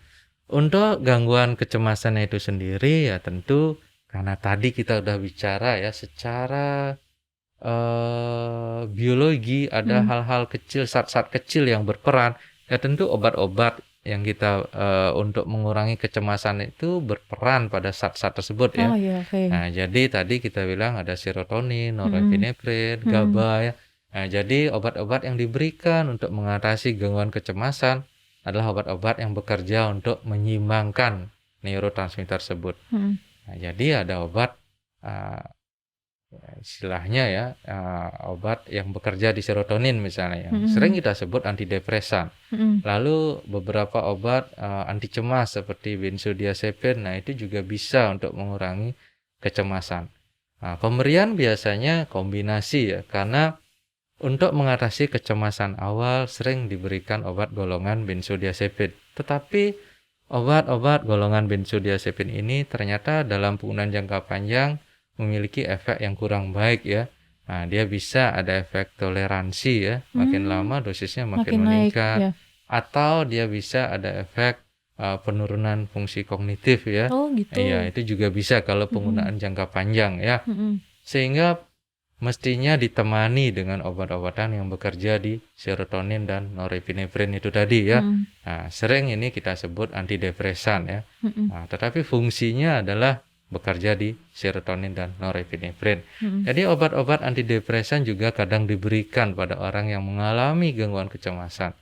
Untuk gangguan kecemasan itu sendiri ya tentu karena tadi kita udah bicara ya secara biologi ada hal-hal kecil, zat-zat kecil yang berperan. Ya tentu obat-obat yang kita untuk mengurangi kecemasan itu berperan pada zat-zat tersebut ya. Nah, jadi tadi kita bilang ada serotonin, norepinefrin, GABA ya. Nah, jadi obat-obat yang diberikan untuk mengatasi gangguan kecemasan adalah obat-obat yang bekerja untuk menyeimbangkan neurotransmitter tersebut. Nah, jadi ada obat istilahnya ya obat yang bekerja di serotonin misalnya yang sering kita sebut antidepresan. Lalu beberapa obat anti cemas seperti benzodiazepin, nah itu juga bisa untuk mengurangi kecemasan. Nah, pemberian biasanya kombinasi ya, karena untuk mengatasi kecemasan awal sering diberikan obat golongan benzodiazepin. Tetapi obat-obat golongan benzodiazepin ini ternyata dalam penggunaan jangka panjang memiliki efek yang kurang baik ya. Nah, dia bisa ada efek toleransi ya, makin lama dosisnya makin meningkat. Naik, ya. Atau dia bisa ada efek penurunan fungsi kognitif ya. Oh gitu. Iya, itu juga bisa kalau penggunaan jangka panjang ya. Sehingga mestinya ditemani dengan obat-obatan yang bekerja di serotonin dan norepinefrin itu tadi ya. Nah, sering ini kita sebut antidepresan ya. Nah, tetapi fungsinya adalah bekerja di serotonin dan norepinefrin. Jadi obat-obat antidepresan juga kadang diberikan pada orang yang mengalami gangguan kecemasan.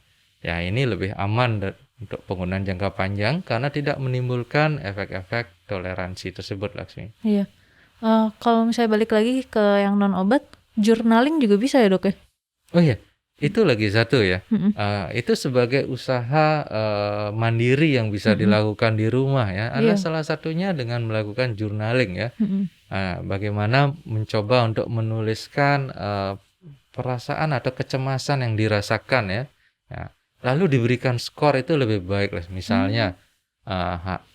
Ya, ini lebih aman untuk penggunaan jangka panjang karena tidak menimbulkan efek-efek toleransi tersebut, Laksmi. Iya. Kalau misalnya balik lagi ke yang non obat, journaling juga bisa ya dok ya? Oh iya, itu lagi satu ya. Itu sebagai usaha mandiri yang bisa dilakukan di rumah ya. Ada salah satunya dengan melakukan journaling ya. Bagaimana mencoba untuk menuliskan perasaan atau kecemasan yang dirasakan ya. Lalu diberikan skor itu lebih baik lah. Misalnya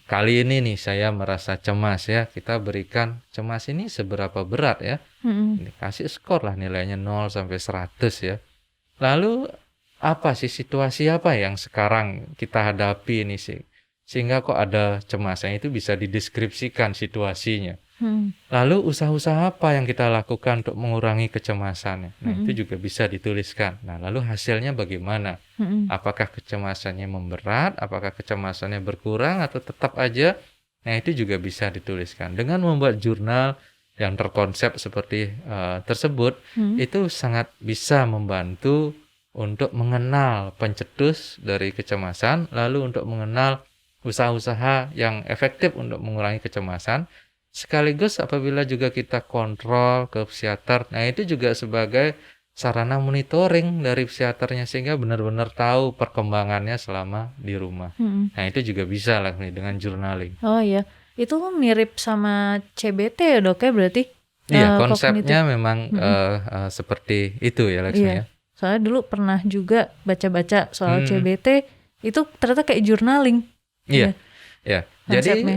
kali ini nih saya merasa cemas ya, kita berikan cemas ini seberapa berat ya. Dikasih skor lah nilainya 0 sampai 100 ya. Lalu apa sih situasi apa yang sekarang kita hadapi ini sih sehingga kok ada cemasnya, itu bisa dideskripsikan situasinya. Lalu usaha-usaha apa yang kita lakukan untuk mengurangi kecemasannya. Nah, itu juga bisa dituliskan. Nah, lalu hasilnya bagaimana? Apakah kecemasannya memberat? Apakah kecemasannya berkurang atau tetap aja? Nah, itu juga bisa dituliskan. Dengan membuat jurnal yang terkonsep seperti tersebut, itu sangat bisa membantu untuk mengenal pencetus dari kecemasan, lalu untuk mengenal usaha-usaha yang efektif untuk mengurangi kecemasan. Sekaligus apabila juga kita kontrol ke psikiater, nah itu juga sebagai sarana monitoring dari psikiaternya sehingga benar-benar tahu perkembangannya selama di rumah. Nah itu juga bisa lah dengan journaling. Oh iya, itu mirip sama CBT ya dok ya berarti? Iya, konsepnya memang seperti itu ya Laksmi ya. Soalnya dulu pernah juga baca-baca soal CBT, itu ternyata kayak journaling. Iya. Jadi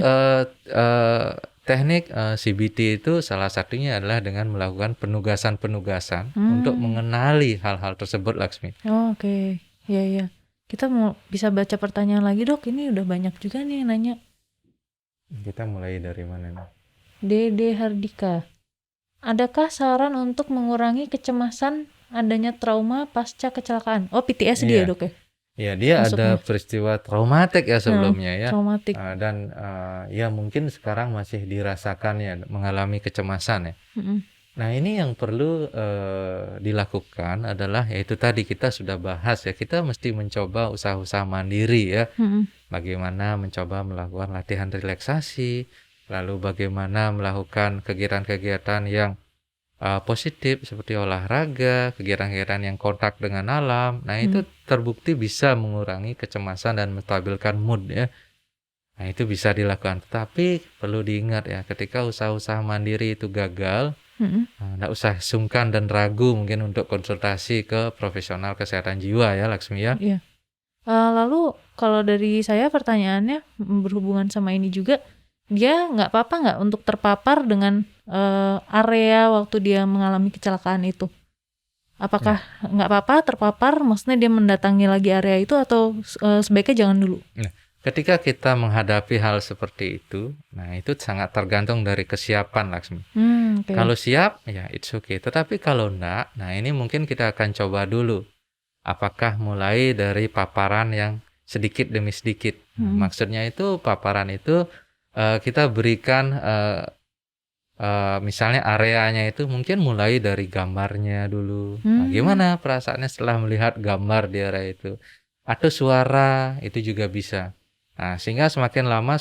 teknik CBT itu salah satunya adalah dengan melakukan penugasan-penugasan untuk mengenali hal-hal tersebut, Laksmi. Oh, oke. Iya. Kita mau bisa baca pertanyaan lagi dok, ini udah banyak juga nih yang nanya. Kita mulai dari mana nih? Dede Hardika. Adakah saran untuk mengurangi kecemasan adanya trauma pasca kecelakaan? Oh, PTSD ya dok ya? Ya, dia ada peristiwa traumatik ya sebelumnya ya. Traumatik. Dan ya mungkin sekarang masih dirasakan ya, mengalami kecemasan ya. Nah, ini yang perlu dilakukan adalah yaitu tadi kita sudah bahas ya, kita mesti mencoba usaha-usaha mandiri ya. Bagaimana mencoba melakukan latihan relaksasi, lalu bagaimana melakukan kegiatan-kegiatan yang positif seperti olahraga, kegiatan-kegiatan yang kontak dengan alam. Nah, itu terbukti bisa mengurangi kecemasan dan menstabilkan mood ya. Nah, itu bisa dilakukan. Tapi perlu diingat ya, ketika usaha-usaha mandiri itu gagal, nggak usah sungkan dan ragu mungkin untuk konsultasi ke profesional kesehatan jiwa ya, Laksmi ya. Iya. Lalu kalau dari saya pertanyaannya berhubungan sama ini juga, dia nggak apa-apa nggak untuk terpapar dengan area waktu dia mengalami kecelakaan itu? Apakah nggak apa-apa terpapar, maksudnya dia mendatangi lagi area itu atau sebaiknya jangan dulu? Nah, ketika kita menghadapi hal seperti itu, nah itu sangat tergantung dari kesiapan, Laksmi. Okay. Kalau siap, ya it's okay. Tetapi kalau enggak, nah ini mungkin kita akan coba dulu. Apakah mulai dari paparan yang sedikit demi sedikit. Maksudnya itu paparan itu kita berikan misalnya areanya itu mungkin mulai dari gambarnya dulu. Nah, gimana perasaannya setelah melihat gambar di area itu? Atau suara, itu juga bisa. Nah, sehingga semakin lama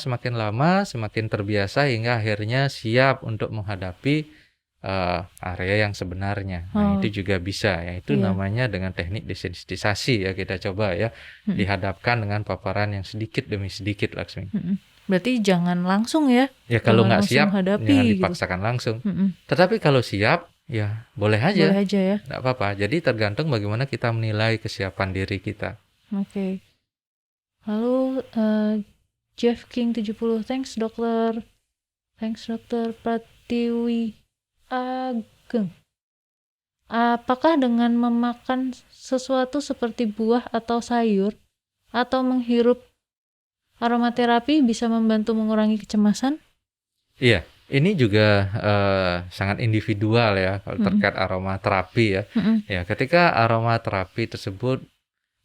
semakin terbiasa hingga akhirnya siap untuk menghadapi area yang sebenarnya. Nah, itu juga bisa ya. Itu namanya dengan teknik desensitisasi ya, kita coba ya. Dihadapkan dengan paparan yang sedikit demi sedikit, Laksmi. Berarti jangan langsung ya. Ya kalau nggak siap hadapi, jangan dipaksakan langsung. Tetapi kalau siap ya boleh aja. Boleh aja ya. Nggak apa-apa. Jadi tergantung bagaimana kita menilai kesiapan diri kita. Oke. Lalu Jeff King 70, thanks dokter Pratiwi Ageng. Apakah dengan memakan sesuatu seperti buah atau sayur atau menghirup aromaterapi bisa membantu mengurangi kecemasan? Iya, ini juga sangat individual ya kalau terkait aromaterapi ya. Ya, ketika aromaterapi tersebut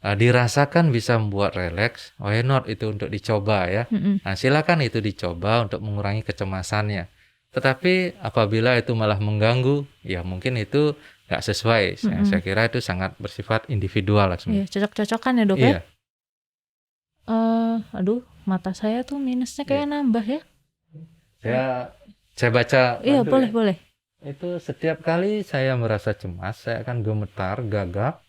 dirasakan bisa membuat rileks, why not itu untuk dicoba ya. Nah, silakan itu dicoba untuk mengurangi kecemasannya. Tetapi apabila itu malah mengganggu, ya mungkin itu nggak sesuai. Saya kira itu sangat bersifat individual lah. Iya, cocok-cocokan ya dok Iya. ya. Aduh, mata saya tuh minusnya kayak nambah ya. Saya baca. Iya, boleh. Itu setiap kali saya merasa cemas, saya akan gemetar, gagap.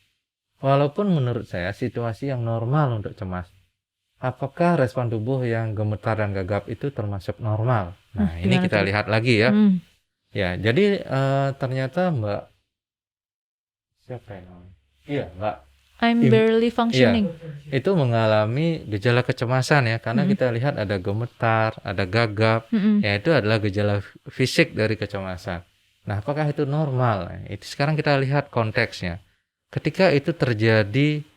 Walaupun menurut saya situasi yang normal untuk cemas. Apakah respon tubuh yang gemetar dan gagap itu termasuk normal? Nah, ini kita lihat lagi ya. Ya, jadi ternyata Mbak siapa yang namanya? Iya, Mbak. I'm barely functioning. Iya, itu mengalami gejala kecemasan ya, karena kita lihat ada gemetar, ada gagap. Ya, itu adalah gejala fisik dari kecemasan. Nah, apakah itu normal? Itu sekarang kita lihat konteksnya. Ketika itu terjadi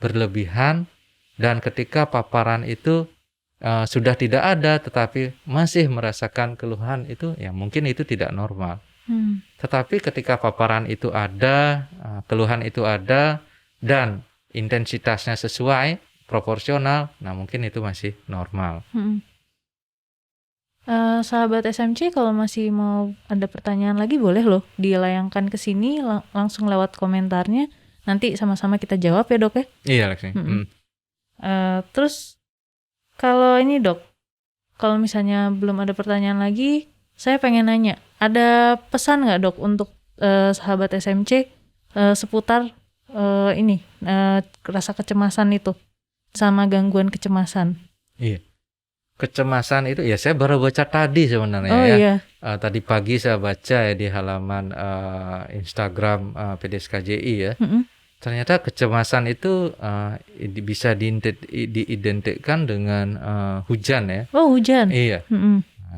berlebihan dan ketika paparan itu sudah tidak ada tetapi masih merasakan keluhan itu, ya mungkin itu tidak normal. Tetapi ketika paparan itu ada, keluhan itu ada dan intensitasnya sesuai, proporsional, nah mungkin itu masih normal. Sahabat SMC kalau masih mau ada pertanyaan lagi boleh loh dilayangkan ke sini langsung lewat komentarnya. Nanti sama-sama kita jawab ya dok ya. Iya Lexi. Terus kalau ini dok, kalau misalnya belum ada pertanyaan lagi, saya pengen nanya, ada pesan nggak dok untuk sahabat SMC seputar ini rasa kecemasan itu sama gangguan kecemasan? Iya. Kecemasan itu ya saya baru baca tadi sebenarnya Iya. Tadi pagi saya baca ya di halaman Instagram PDSKJI ya. Ternyata kecemasan itu bisa diidentikan dengan hujan ya. Oh, hujan. Iya.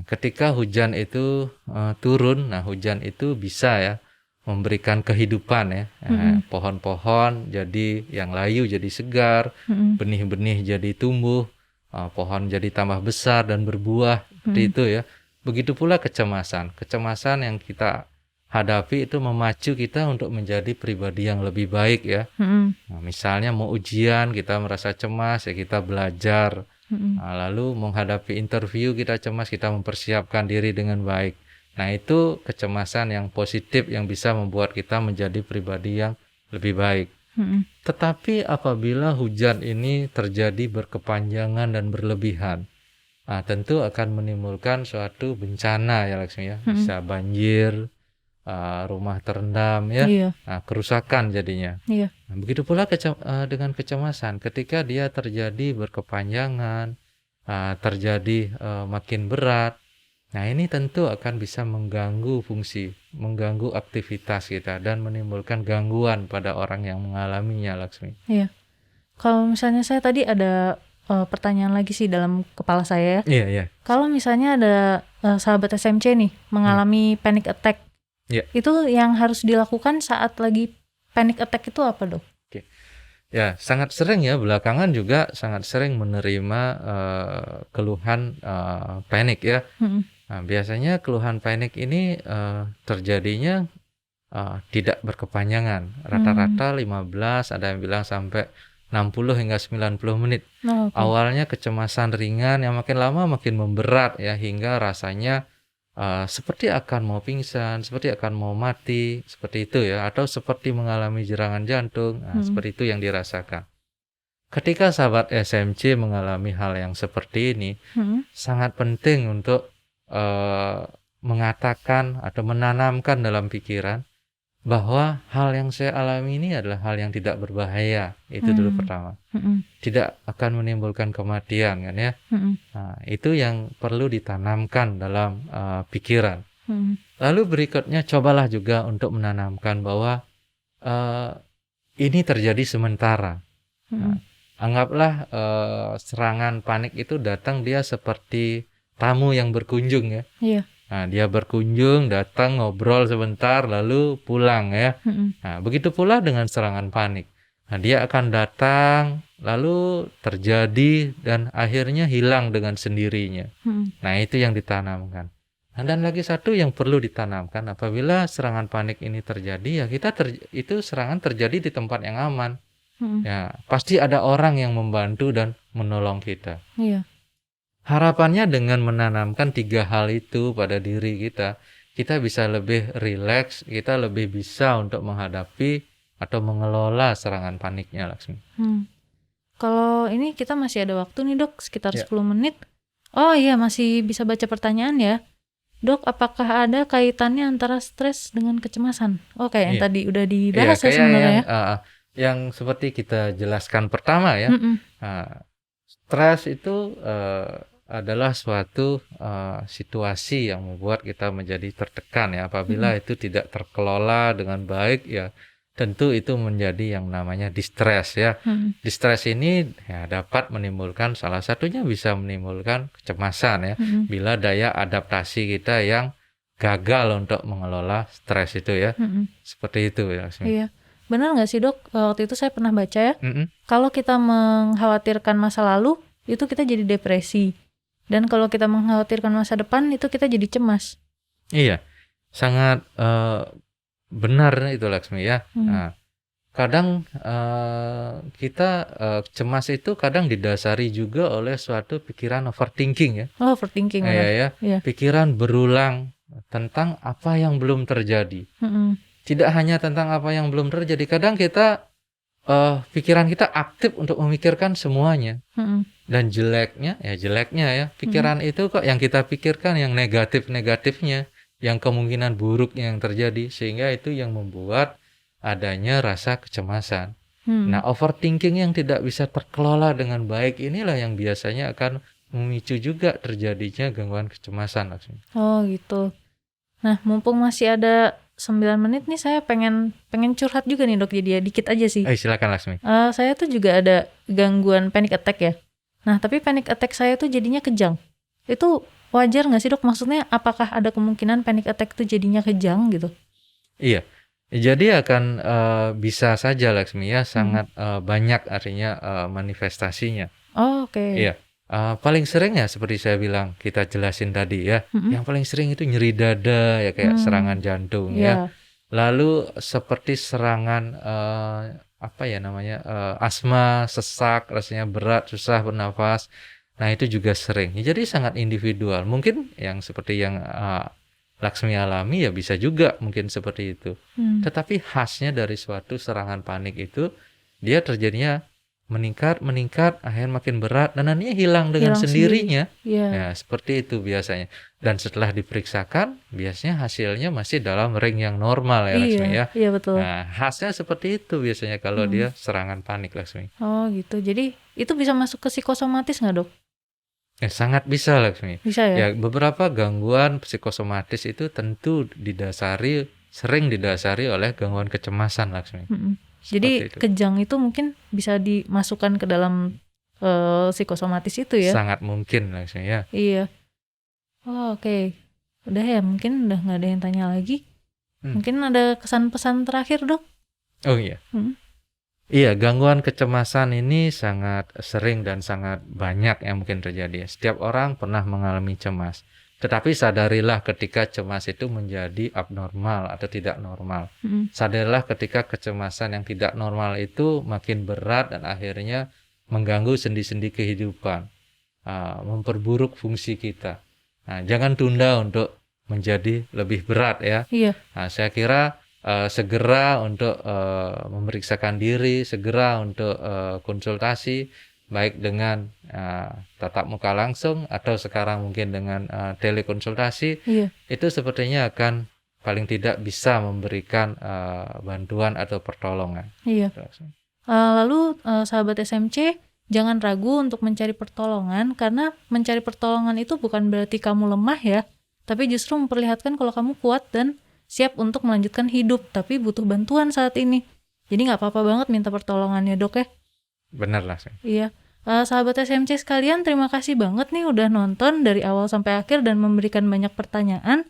Ketika hujan itu turun, nah hujan itu bisa ya memberikan kehidupan ya. Pohon-pohon jadi yang layu jadi segar, benih-benih jadi tumbuh. Pohon jadi tambah besar dan berbuah seperti itu ya. Begitu pula kecemasan yang kita hadapi itu memacu kita untuk menjadi pribadi yang lebih baik ya. Nah, misalnya mau ujian kita merasa cemas ya kita belajar. Lalu menghadapi interview kita cemas, kita mempersiapkan diri dengan baik. Nah, itu kecemasan yang positif yang bisa membuat kita menjadi pribadi yang lebih baik. Tetapi apabila hujan ini terjadi berkepanjangan dan berlebihan, tentu akan menimbulkan suatu bencana ya Laksmi ya. Bisa banjir, rumah terendam ya, kerusakan jadinya. Nah, begitu pula dengan kecemasan, ketika dia terjadi berkepanjangan, terjadi makin berat. Nah, ini tentu akan bisa mengganggu fungsi, mengganggu aktivitas kita dan menimbulkan gangguan pada orang yang mengalaminya, Laksmi. Iya. Kalau misalnya saya tadi ada pertanyaan lagi sih dalam kepala saya ya. Iya. Kalau misalnya ada sahabat SMC nih mengalami panic attack, itu yang harus dilakukan saat lagi panic attack itu apa dok? Ya, sangat sering ya belakangan juga sangat sering menerima keluhan panik ya. Nah, biasanya keluhan panik ini terjadinya tidak berkepanjangan. Rata-rata 15, ada yang bilang sampai 60 hingga 90 menit. Awalnya kecemasan ringan yang makin lama makin memberat ya hingga rasanya seperti akan mau pingsan, seperti akan mau mati, seperti itu ya, atau seperti mengalami serangan jantung. Nah, seperti itu yang dirasakan. Ketika sahabat SMC mengalami hal yang seperti ini, sangat penting untuk mengatakan atau menanamkan dalam pikiran bahwa hal yang saya alami ini adalah hal yang tidak berbahaya. Itu dulu pertama. Tidak akan menimbulkan kematian kan ya. Nah, itu yang perlu ditanamkan dalam pikiran. Lalu berikutnya cobalah juga untuk menanamkan bahwa ini terjadi sementara. Nah, anggaplah serangan panik itu datang dia seperti tamu yang berkunjung ya. Iya. Nah, dia berkunjung, datang ngobrol sebentar lalu pulang ya. Nah, begitu pula dengan serangan panik. Nah, dia akan datang, lalu terjadi dan akhirnya hilang dengan sendirinya. Nah, itu yang ditanamkan. Nah, dan lagi satu yang perlu ditanamkan, apabila serangan panik ini terjadi, ya itu serangan terjadi di tempat yang aman. Ya, pasti ada orang yang membantu dan menolong kita. Iya. Harapannya dengan menanamkan 3 hal itu pada diri kita bisa lebih rileks, kita lebih bisa untuk menghadapi atau mengelola serangan paniknya, Laksmi. Kalau ini kita masih ada waktu nih Dok, sekitar 10 menit. Oh iya, masih bisa baca pertanyaan ya. Dok, apakah ada kaitannya antara stres dengan kecemasan? Oh, kayak yang tadi udah dibahas ya sebenarnya. Yang seperti kita jelaskan pertama ya. Stres itu adalah suatu situasi yang membuat kita menjadi tertekan ya. Apabila itu tidak terkelola dengan baik ya, tentu itu menjadi yang namanya distress ya. Distress ini ya dapat menimbulkan, salah satunya bisa menimbulkan kecemasan ya. Bila daya adaptasi kita yang gagal untuk mengelola stres itu ya. Seperti itu ya. Iya. Benar nggak sih Dok? Waktu itu saya pernah baca ya. Kalau kita mengkhawatirkan masa lalu, itu kita jadi depresi. Dan kalau kita mengkhawatirkan masa depan, itu kita jadi cemas. Iya. Sangat benar itu Laksmi ya. Nah, kadang kita cemas itu kadang didasari juga oleh suatu pikiran overthinking ya. Oh, overthinking. Ya. Pikiran berulang tentang apa yang belum terjadi. Tidak hanya tentang apa yang belum terjadi. Kadang kita pikiran kita aktif untuk memikirkan semuanya. Dan jeleknya ya pikiran itu kok yang kita pikirkan yang negatifnya, yang kemungkinan buruknya yang terjadi, sehingga itu yang membuat adanya rasa kecemasan. Nah, overthinking yang tidak bisa terkelola dengan baik inilah yang biasanya akan memicu juga terjadinya gangguan kecemasan. Oh gitu. Nah, mumpung masih ada 9 menit nih, saya pengen curhat juga nih Dok, jadi ya dikit aja sih. Silakan Laksmi. Saya tuh juga ada gangguan panic attack ya. Nah, tapi panic attack saya tuh jadinya kejang. Itu wajar nggak sih Dok? Maksudnya apakah ada kemungkinan panic attack itu jadinya kejang gitu? Iya, jadi akan bisa saja Laksmi ya, sangat banyak artinya manifestasinya. Oh, oke. Iya. Paling sering ya seperti saya bilang, kita jelasin tadi ya, yang paling sering itu nyeri dada ya, kayak serangan jantung ya. Lalu seperti serangan asma, sesak, rasanya berat, susah bernafas. Nah, itu juga sering. Jadi sangat individual. Mungkin yang seperti yang Laksmi alami ya bisa juga mungkin seperti itu. Tetapi khasnya dari suatu serangan panik itu, dia terjadinya meningkat, akhirnya makin berat, dan nantinya hilang dengan sendirinya. Ya, seperti itu biasanya. Dan setelah diperiksakan, biasanya hasilnya masih dalam ring yang normal ya Laksmi ya. Iya, betul. Nah, khasnya seperti itu biasanya kalau dia serangan panik Laksmi. Oh gitu, jadi itu bisa masuk ke psikosomatis nggak Dok? Sangat bisa Laksmi. Bisa ya? Beberapa gangguan psikosomatis itu tentu sering didasari oleh gangguan kecemasan Laksmi. Jadi kejang itu mungkin bisa dimasukkan ke dalam psikosomatis itu ya? Sangat mungkin Laksmi ya. Iya. Oh, oke. Udah ya, mungkin udah nggak ada yang tanya lagi. Mungkin ada kesan-pesan terakhir Dok? Oh iya. Iya, gangguan kecemasan ini sangat sering dan sangat banyak yang mungkin terjadi. Setiap orang pernah mengalami cemas. Tetapi sadarilah ketika cemas itu menjadi abnormal atau tidak normal. Sadarilah ketika kecemasan yang tidak normal itu makin berat dan akhirnya mengganggu sendi-sendi kehidupan, memperburuk fungsi kita. Nah, jangan tunda untuk menjadi lebih berat ya. Iya. Nah, saya kira segera untuk memeriksakan diri, segera untuk konsultasi, baik dengan tatap muka langsung atau sekarang mungkin dengan telekonsultasi. Itu sepertinya akan paling tidak bisa memberikan bantuan atau pertolongan. Iya. Lalu sahabat SMC, jangan ragu untuk mencari pertolongan, karena mencari pertolongan itu bukan berarti kamu lemah ya, tapi justru memperlihatkan kalau kamu kuat dan siap untuk melanjutkan hidup, tapi butuh bantuan saat ini. Jadi nggak apa-apa banget minta pertolongannya Dok ya. Benar lah. Iya. Sahabat SMC sekalian, terima kasih banget nih udah nonton dari awal sampai akhir dan memberikan banyak pertanyaan.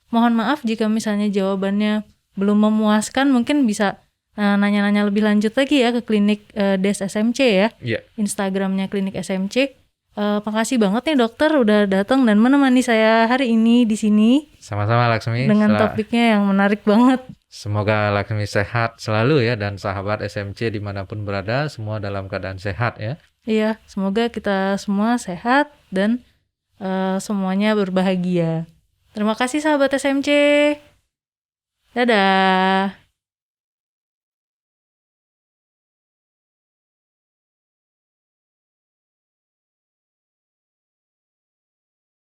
Mohon maaf jika misalnya jawabannya belum memuaskan, mungkin bisa nanya-nanya lebih lanjut lagi ya ke klinik Des SMC ya. Iya. Instagramnya klinik SMC. Makasih banget nih dokter udah datang dan menemani saya hari ini di sini. Sama-sama Laksmi. Dengan topiknya yang menarik banget. Semoga Laksmi sehat selalu ya, dan sahabat SMC dimanapun berada semua dalam keadaan sehat ya. Iya, semoga kita semua sehat dan semuanya berbahagia. Terima kasih sahabat SMC. Dadah.